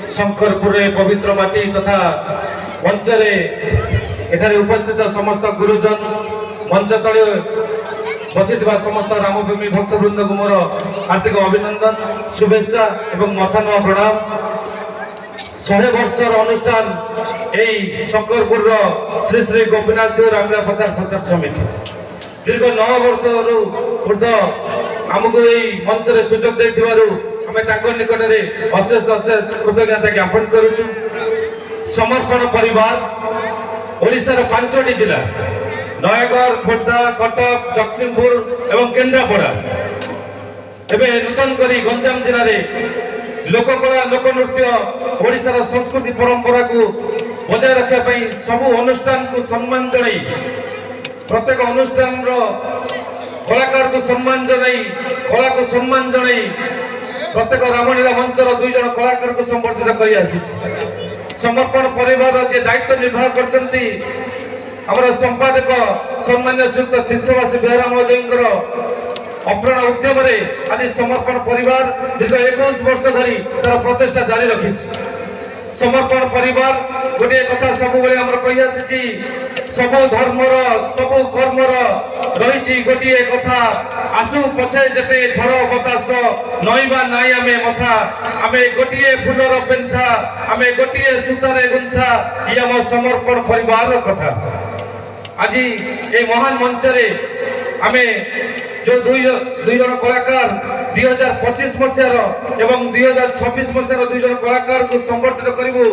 शंकरपुर पवित्र माटी तथा मंचरे एठारे उपस्थित समस्त गुरुजन मंच तले बसी समस्त रामभूमि भक्तवृंद को मोर हार्दिक अभिनंदन शुभेच्छा एवं मथानुआ प्रणाम। 100 वर्षर अनुष्ठान यही शंकरपुर श्री श्री गोपीनाथ जीव रामलीला प्रचार प्रसार समिति दीर्घ 9 वर्ष ऊर्ध आमको यही मंच रे सुजोग देथिबारु आमे ताको निकटरे अशेष अशेष कृतज्ञता ज्ञापन करूछु। समर्पण परिवार ओडिशार 5टी जिला नयगढ़ खोर्धा कटक जगतसिंहपुर एवं केन्द्रापड़ा एवं नूतन करी गंजाम जिले में लोककला लोकनृत्य ओडिशार संस्कृति परंपरा को बजाय रखा सबू अनुष्ठान को सम्मान जनाई प्रत्येक अनुष्ठान कलाकार को सम्मान जनाई कला को सम्मान जनाई प्रत्येक रामलीला मंचर 2 जन कलाकार को संबर्धित कर आसी। समर्पण परिवार जे दायित्व निर्वाह करचंती आमर संपादक सम्मान्य श्रीयुक्त तीर्थवासी बेहरा महोदय अप्राण उद्यम आज समर्पण परिवार दीर्घ 21 वर्ष धरी तार प्रचेषा जारी रखी। समर्पण परिवार गोटे कथा सब कही आसी सब धर्मर सब कर्मर रही गोटे कथा आसु पछे जेते झड़ बतास नईबा नाई आमे मथा आमे गोटे फुलर पेंथा आमे गोटे सूतारे गुंथा ये आम समर्पण परिवार कथा। आज ये महान मंच रे आमे जो दुई जन कलाकार 2025 मसीहार एवं 2026 मसीहार 2 जन कलाकार को संबर्धित करिवु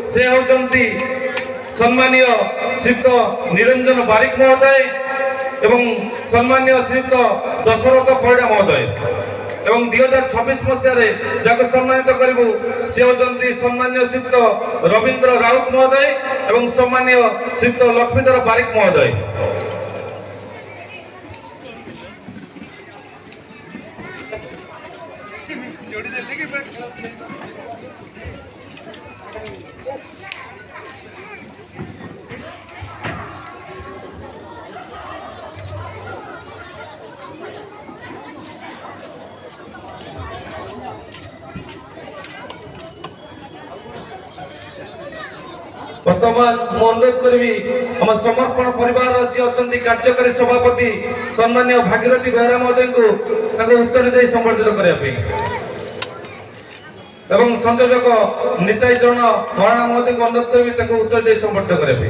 से होचंती सम्मानीय श्रीयुक्त निरंजन बारिक महोदय एवं सम्मानीय श्रीयुक्त दशरथ परिडा महोदय एवं 2026 मसीहार जाको सम्मानित करिवु से होचंती सम्मानीय श्रीयुक्त रविंद्र राउत महोदय एवं सम्मानीय श्रीयुक्त लक्ष्मीधर बारिक महोदय। वर्तमान अनुरोध करी आम समर्पण परिवार जी अच्छा कार्यकारी सभापति सम्मान्य भागीरथी बेहरा महोदय को उत्तर दे संबर्धित करने एवं संयोजक निताई चरण महाराणा महोदय को अनुरोध करी उत्तर दे संबर्धित करने।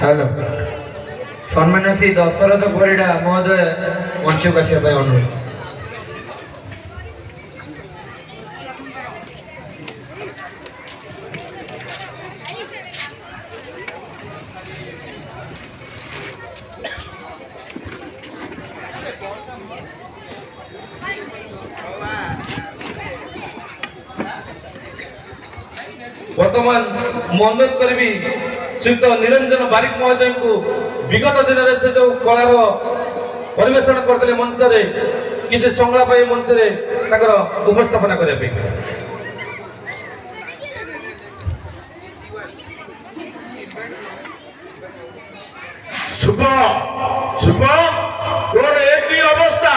हेलो सम्मान्य श्री दशरथ परिडा महोदय मंच को आसवा अनुरोध। वर्तमान अनुरोध करी श्रीयुक्त निरंजन बारिक महोदय को विगत दिन में से जो कलार परिवेशन करते मंच किसी संलाप मंच उपस्थापना करने। शुभ शुभ तोर एक ही अवस्था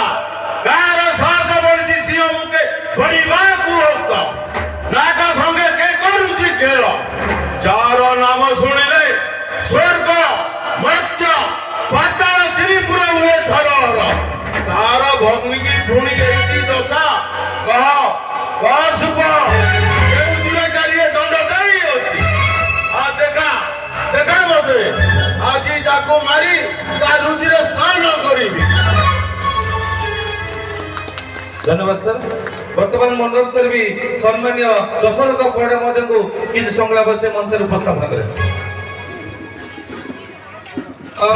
कार साहस बढ़ी सी मुके बढ़िबा को हस्त नाका संगे के करूची केल जार नाम सुनिले स्वर्ग मर्त्य पाताल त्रिपुर हुए थरर तार भग्नि की ढूंढी एती दशा कह शुभ केउ दुराचार्य दंड देई अछि आ देखा देखा मते आज ताको मारी ता रुधिर स्नान करिबी। धन्यवाद सर। वर्तमान अनुरोध करी सम्मान्य दशरथ परिडा महोदय को किसी संलाप से मंच उपस्थापना करें। Oh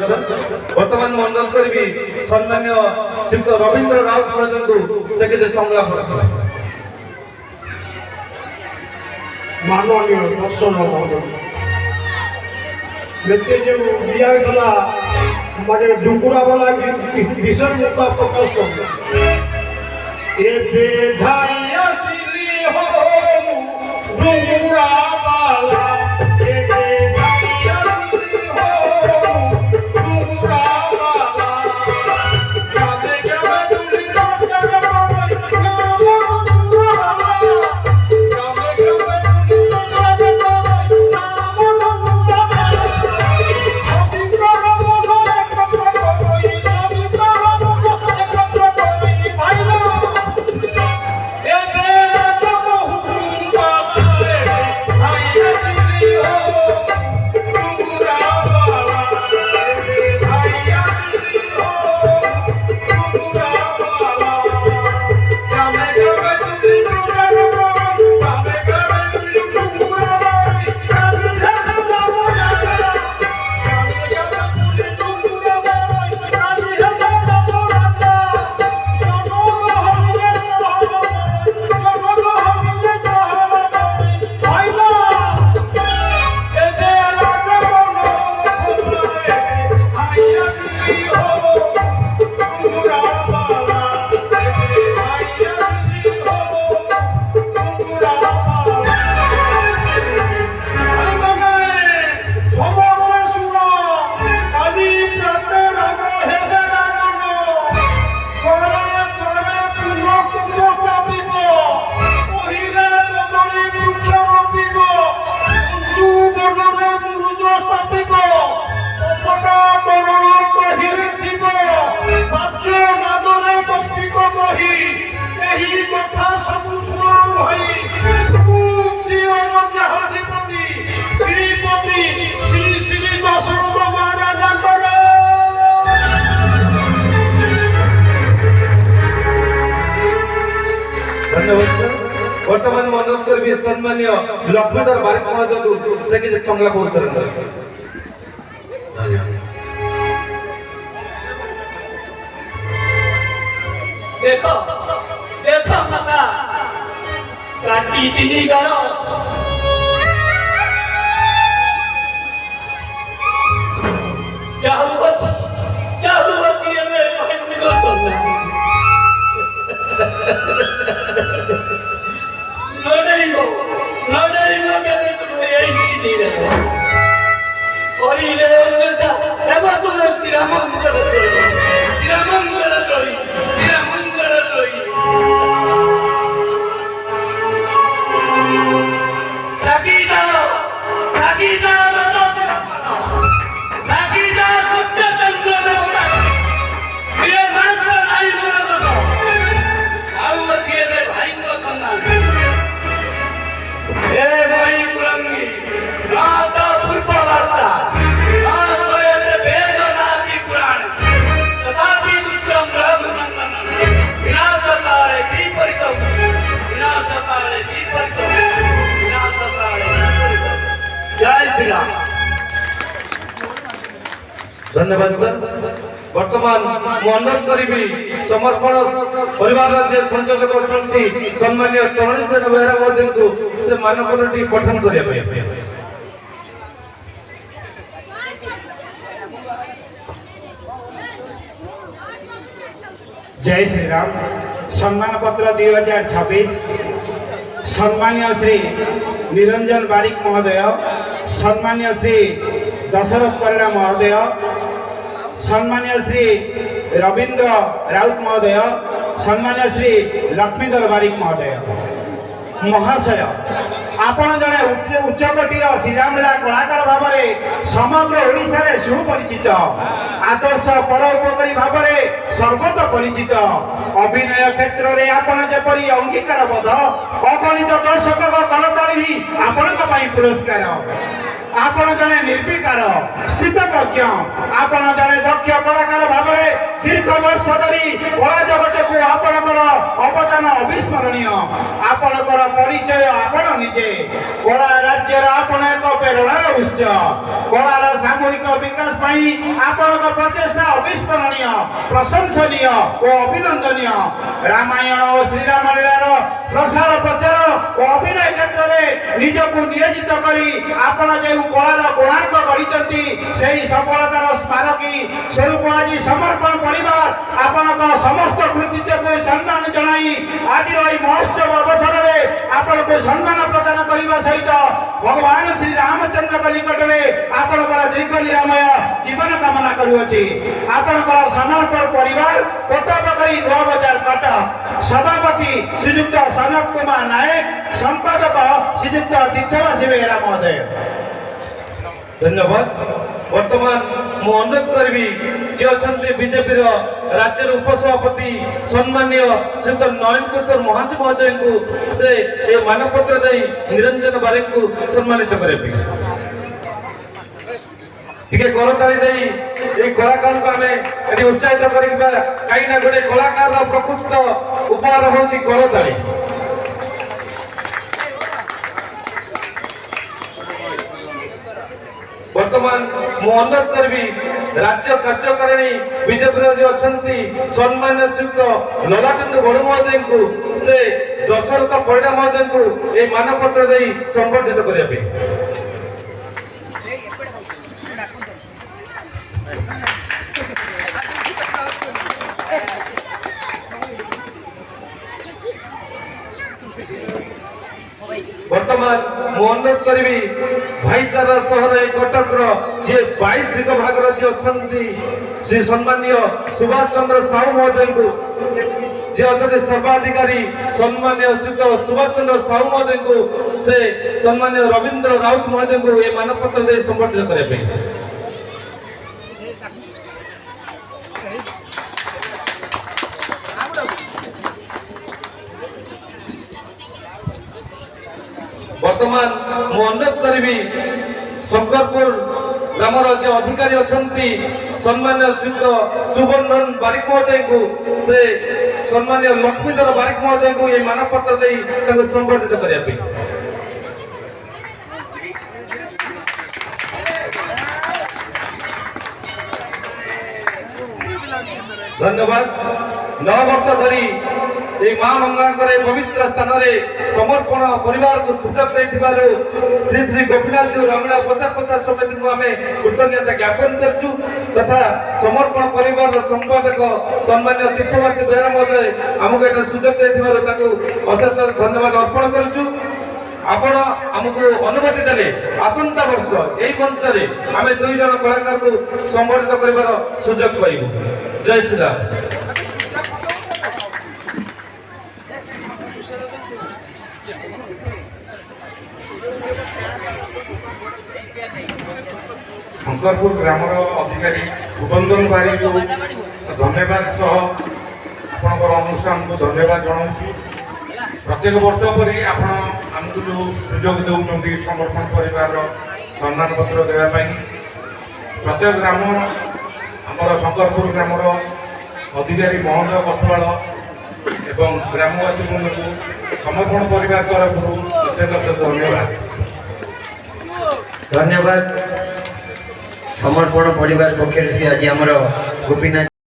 স্যার বর্তমান ମୁଁ ଅନୁରୋଧ କରିବି ସମ୍ମାନୀୟ ଶ୍ରୀଯୁକ୍ତ ରବୀନ୍ଦ୍ର ରାଉତ ମହୋଦୟଙ୍କୁ ସେ କିଛି ସଂଳାପ ରଖିବେ। माननीय दर्शन महोदय मेचे जो दिया गला माने डुकुरा वाला विषय मुद्दा प्रकाश कर ए बेधाई असली हो डुकुरा वाला ए बेधाई असली हो डुकुरा वाला जाने के बाद तुली को जगह वर्तमान ମୁଁ ଅନୁରୋଧ କରିବି ସମ୍ମାନୀୟ ଲକ୍ଷ୍ମୀଧର ବାରିକ ମହୋଦୟଙ୍କୁ ସେ କିଛି ସଂଳାପ ଉଚ୍ଚାରଣ କରିବେ। धन्यवाद। देखो देखो माता काटी तिनी गार चाहू बची एमे भाई को चलना नडरिगो के तुम यही नहीं रहो और ये उनका एबा तुम श्रीरामंगल रोई सागीदा सत्य तंत्र देवता मेरे बात पर आई मोरा दो आउ बचिए रे भाई को सम्मान ए भाई कुलंगी नाता पूर्व वार्ता नाते वेद नाति पुराण तथापि दुर्गम रघुनंदन विनाशकाले विपरीतम जय श्री राम। धन्यवाद सर वर्तमान ମୁଁ ଅନୁରୋଧ କରିବି ସମର୍ପଣ ପରିବାରର ଯେ ସଂଯୋଜକ ଅଛନ୍ତି ସମ୍ମାନୀୟ ତରୁଣୀଧର ବେହେରା ମହୋଦୟଙ୍କୁ ସେ ମାନପତ୍ରଟି ପଠନ କରିବା ପାଇଁ। जय श्री राम। सम्मान पत्र 2026 सम्मान्य श्री निरंजन बारिक महोदय, सम्मान्य श्री दशरथ परिड़ा महोदय, सम्मान्य श्री रवींद्र राउत महोदय, सम्मान्य श्री लक्ष्मीधर बारिक महोदय महाशय आपण जड़े उच्चकोटीर श्रीरामलीला कलाकार भाव में समग्र ओडिशा रे सुपरिचित आदर्श परोपकारी भाव में सर्वत परिचित अभिनय क्षेत्र में आपण जेपरी अंगीकार बोध अगणित दर्शक करताली ही आपण पुरस्कार आपण जड़े निर्विकार स्थितज्ञ आपण जड़े दक्ष कलाकार भाव में दीर्घ वर्ष धरी कला जगत को आपणकर अवदान अविस्मरणीय आपणकर परिचय आपण निजे कला राज्य आपण एक प्रेरणार उच्च कलार सामूहिक विकास पाई आपणक प्रचेष्टा अविस्मरणीय प्रशंसनीय और अभिनंदनीय रामायण और श्रीराम लीलार प्रसार प्रचार और अभिनय क्षेत्र में निजको नियोजित करी आपण जो कलार कोणार्क गढ़ी से सफलतार स्मारकी स्वरूप आज समर्पण परिवार आपणक समस्त कृतित्व को सम्मान जनाई आज महोत्सव अवसर में आपण को सम्मान प्रदान करने सहित भगवान श्री रामचंद्र निकट में आपणकर दीर्घ निरामय जीवन कामना करुअछि आपणकर समर्पण परिवार कोटपकरी 9 बजार कटक सभापति श्रीयुक्त सनत कुमार नायक संपादक श्रीयुक्त तीर्थवासी बेहेरा महोदय धन्यवाद वर्तमान मु अनुरोध करी जे अच्छा बीजेपी राज्य उपसभापति सम्मान्य श्रीयुक्त नयन किशोर महांती महोदय को से ए मानपत्र दे निरंजन बारिक को सम्मानित करेंगे टिके करताली देई ए कलाकार को हमें एटी उत्साहित करिबा काई ना गोटे कलाकार प्रकृत उपहार होची करताली वर्तमान मु अनुरोध करबी राज्य कार्यकारिणी बीजेपी जो अछंती सम्मान्य श्रीयुक्त ललाटेन्द्र बड़ महोदय को से दशरथ परिडा महोदय को ए मानपत्र देई संबर्धित करिबे वर्तमान मु अनुरोध करी भाईचारा सहर कटक जे 22 दिग भाग अच्छी श्री सम्मान्य सुभाष चंद्र साहू महोदय को जे अच्छा सर्वाधिकारी सम्मान्य श्रीयुक्त सुभाष चंद्र साहू महोदय को से सम्मान्य रविंद्र राउत महोदय को ये मानपत्र दे संबर्धित करेंगे वर्तमान मु अनुरोध करी शंकरपुर ग्रामर जो अधिकारी अच्छा सम्मान्य श्रीयुक्त सुबंधन बारिक महोदय को से सम्मान्य लक्ष्मीधर बारिक महोदय को ये मानपत्र दे संबर्धित करने धन्यवाद 9 वर्ष धरी ए मां मंगलांकर पवित्र स्थान रे समर्पण परिवार को सुजोग देथिबारु श्री श्री गोपीनाथ जी रंगना प्रचार प्रसार समिति को हमें कृतज्ञता ज्ञापन करछु तथा समर्पण परिवार संपादक सम्मान्य तीर्थवासी बेहरा महोदय हमको एटा सुजोग देथिबारु ताकू अशेष धन्यवाद अर्पण करछु आपण हमको अनुमति देले आसंता वर्ष एई मंच रे हमें 2 जन कलाकार को संबर्धित करिवार सुजोग पाइबु जय श्री राम शंकरपुर ग्रामर अधिकारी सुबंधन बारिक को धन्यवाद सह आपणकर अनुष्ठान को धन्यवाद जनाऊँ प्रत्येक वर्ष पर आमको जो सुजोग दौरान समर्पण परिवार सम्मान पत्र देवाई प्रत्येक ग्राम आमर शंकरपुर ग्रामर अधिकारी महोदय कठुआल एवं ग्रामवासी बंधु को समर्पण परिवार तरफ अशेष अशेष धन्यवाद धन्यवाद समर्पण परिवार पक्षर से आज आमर गोपीनाथ